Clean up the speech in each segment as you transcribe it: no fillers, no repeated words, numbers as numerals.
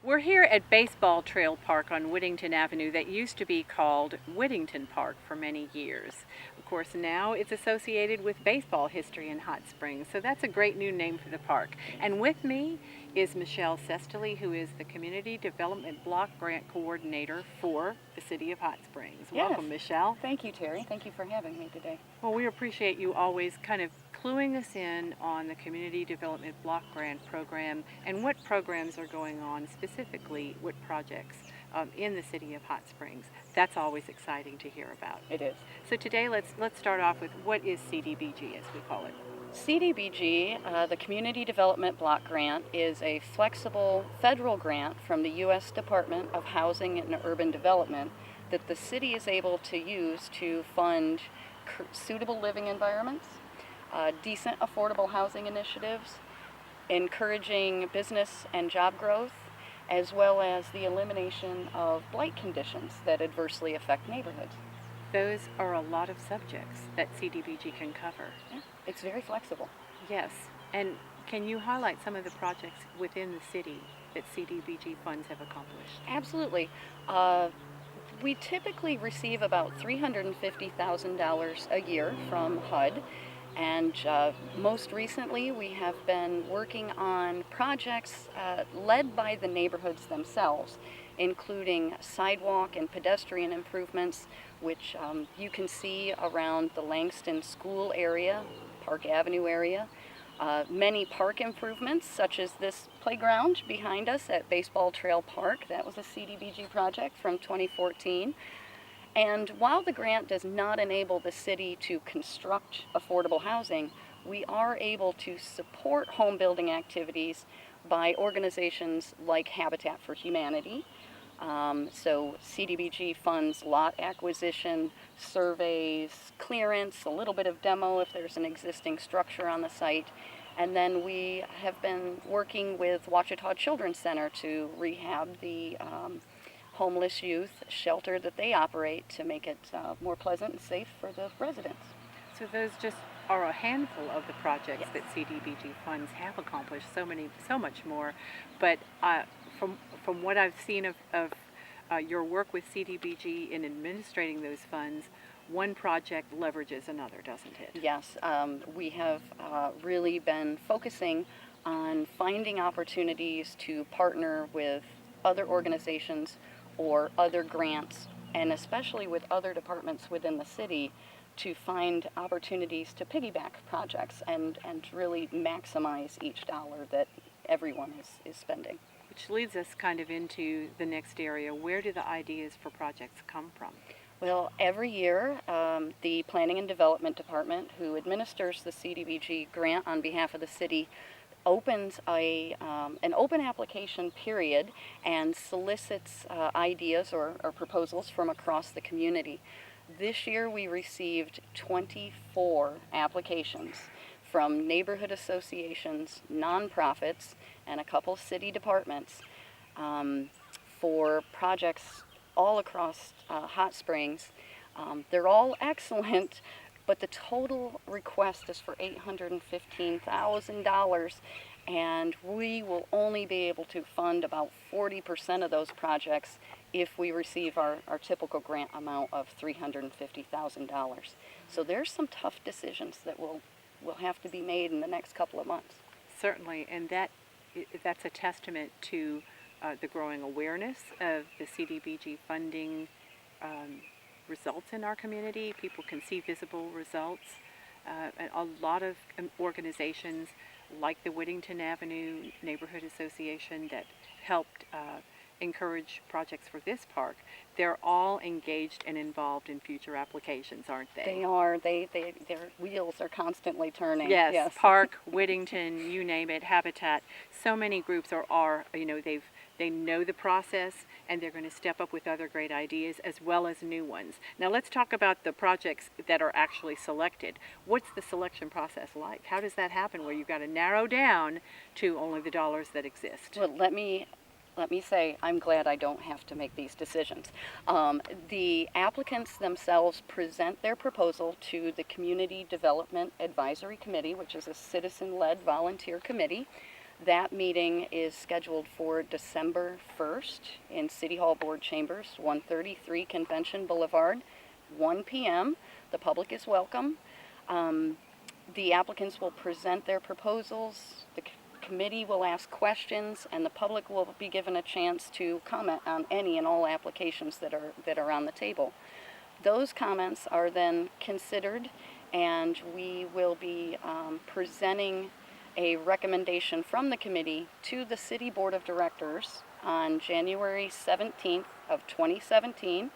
We're here at Baseball Trail Park on Whittington Avenue that used to be called Whittington Park for many years. Of course, now it's associated with baseball history in Hot Springs, so that's a great new name for the park. And with me is Michelle Sestily, who is the Community Development Block Grant Coordinator for the City of Hot Springs. Yes. Welcome, Michelle. Thank you, Terry. Thank you for having me today. Well, we appreciate you always kind of cluing us in on the Community Development Block Grant Program and what programs are going on, specifically what projects in the City of Hot Springs. That's always exciting to hear about. It is. So today let's start off with what is CDBG, as we call it. CDBG, the Community Development Block Grant, is a flexible federal grant from the U.S. Department of Housing and Urban Development that the city is able to use to fund suitable living environments, decent affordable housing initiatives, encouraging business and job growth, as well as the elimination of blight conditions that adversely affect neighborhoods. Those are a lot of subjects that CDBG can cover. Yeah, it's very flexible. Yes, and can you highlight some of the projects within the city that CDBG funds have accomplished? Absolutely. We typically receive about $350,000 a year from HUD, and most recently we have been working on projects led by the neighborhoods themselves, including sidewalk and pedestrian improvements, which you can see around the Langston School area, Park Avenue area. Many park improvements, such as this playground behind us at Baseball Trail Park. That was a CDBG project from 2014. And while the grant does not enable the city to construct affordable housing, we are able to support home building activities by organizations like Habitat for Humanity. So CDBG funds lot acquisition, surveys, clearance, a little bit of demo if there's an existing structure on the site. And then we have been working with Ouachita Children's Center to rehab the homeless youth shelter that they operate to make it more pleasant and safe for the residents. So those just are a handful of the projects Yes. that CDBG funds have accomplished. So much more. But from what I've seen of your work with CDBG in administrating those funds, one project leverages another, doesn't it? Yes, we have really been focusing on finding opportunities to partner with other organizations or other grants, and especially with other departments within the city, to find opportunities to piggyback projects and really maximize each dollar that everyone is spending. Which leads us kind of into the next area. Where do the ideas for projects come from? Well, every year, the Planning and Development Department, who administers the CDBG grant on behalf of the city, opens an open application period and solicits ideas or proposals from across the community. This year we received 24 applications from neighborhood associations, nonprofits, and a couple city departments for projects all across Hot Springs. They're all excellent, but the total request is for $815,000, and we will only be able to fund about 40% of those projects if we receive our typical grant amount of $350,000. So there's some tough decisions that will have to be made in the next couple of months. Certainly, and that's a testament to the growing awareness of the CDBG funding results in our community. People can see visible results. And a lot of organizations like the Whittington Avenue Neighborhood Association that helped encourage projects for this park, they're all engaged and involved in future applications, aren't they? They are. Their wheels are constantly turning. Yes. Park, Whittington, you name it, Habitat. So many groups are they know the process, and they're going to step up with other great ideas as well as new ones. Now let's talk about the projects that are actually selected. What's the selection process like? How does that happen where you've got to narrow down to only the dollars that exist? Well, let me say I'm glad I don't have to make these decisions. The applicants themselves present their proposal to the Community Development Advisory Committee, which is a citizen-led volunteer committee. That meeting is scheduled for December 1st in City Hall Board Chambers, 133 Convention Boulevard, 1 p.m. The public is welcome. The applicants will present their proposals, the committee will ask questions, and the public will be given a chance to comment on any and all applications that are on the table. Those comments are then considered, and we will be presenting a recommendation from the committee to the City Board of Directors on January 17th of 2017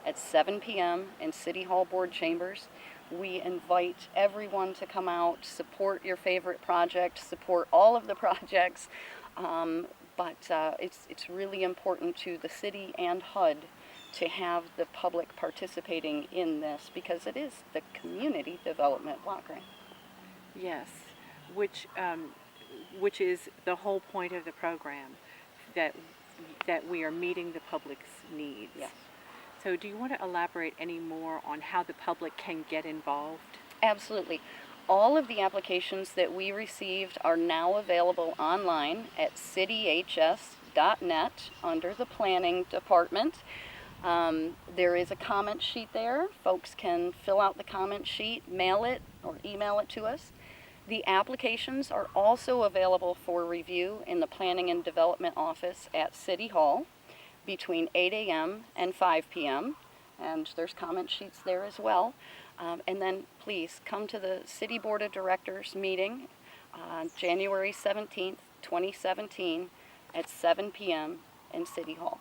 at 7 p.m. in City Hall Board Chambers. We invite everyone to come out, support your favorite project, support all of the projects, but it's really important to the city and HUD to have the public participating in this because it is the Community Development Block Grant. Yes, which is the whole point of the program, that we are meeting the public's needs. Yes. So do you want to elaborate any more on how the public can get involved? Absolutely. All of the applications that we received are now available online at cityhs.net under the Planning Department. There is a comment sheet there. Folks can fill out the comment sheet, mail it, or email it to us. The applications are also available for review in the Planning and Development Office at City Hall between 8 a.m. and 5 p.m. And there's comment sheets there as well. And then please come to the City Board of Directors meeting on January 17th, 2017 at 7 p.m. in City Hall.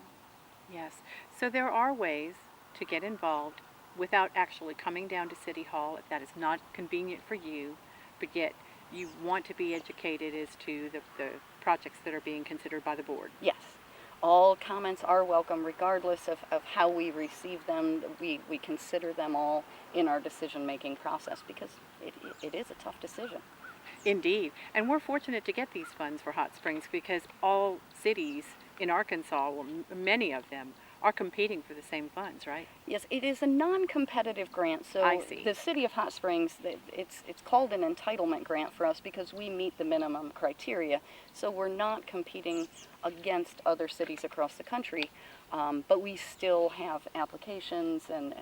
Yes. So there are ways to get involved without actually coming down to City Hall if that is not convenient for you, but yet you want to be educated as to the projects that are being considered by the board. Yes. All comments are welcome regardless of how we receive them. We consider them all in our decision-making process because it is a tough decision. Indeed. And we're fortunate to get these funds for Hot Springs because all cities in Arkansas, well, many of them, are competing for the same funds, right? Yes, it is a non-competitive grant. So I see. The City of Hot Springs, it's called an entitlement grant for us because we meet the minimum criteria. So we're not competing against other cities across the country, but we still have applications and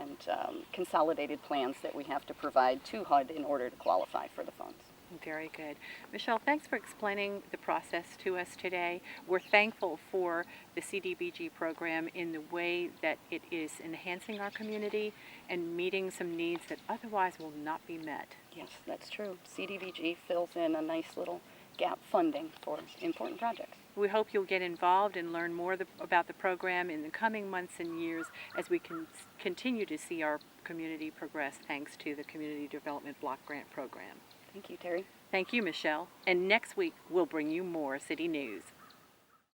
consolidated plans that we have to provide to HUD in order to qualify for the funds. Very good. Michelle, thanks for explaining the process to us today. We're thankful for the CDBG program in the way that it is enhancing our community and meeting some needs that otherwise will not be met. Yes, that's true. CDBG fills in a nice little gap funding for important projects. We hope you'll get involved and learn more about the program in the coming months and years as we can continue to see our community progress thanks to the Community Development Block Grant Program. Thank you, Terry. Thank you, Michelle. And next week, we'll bring you more city news.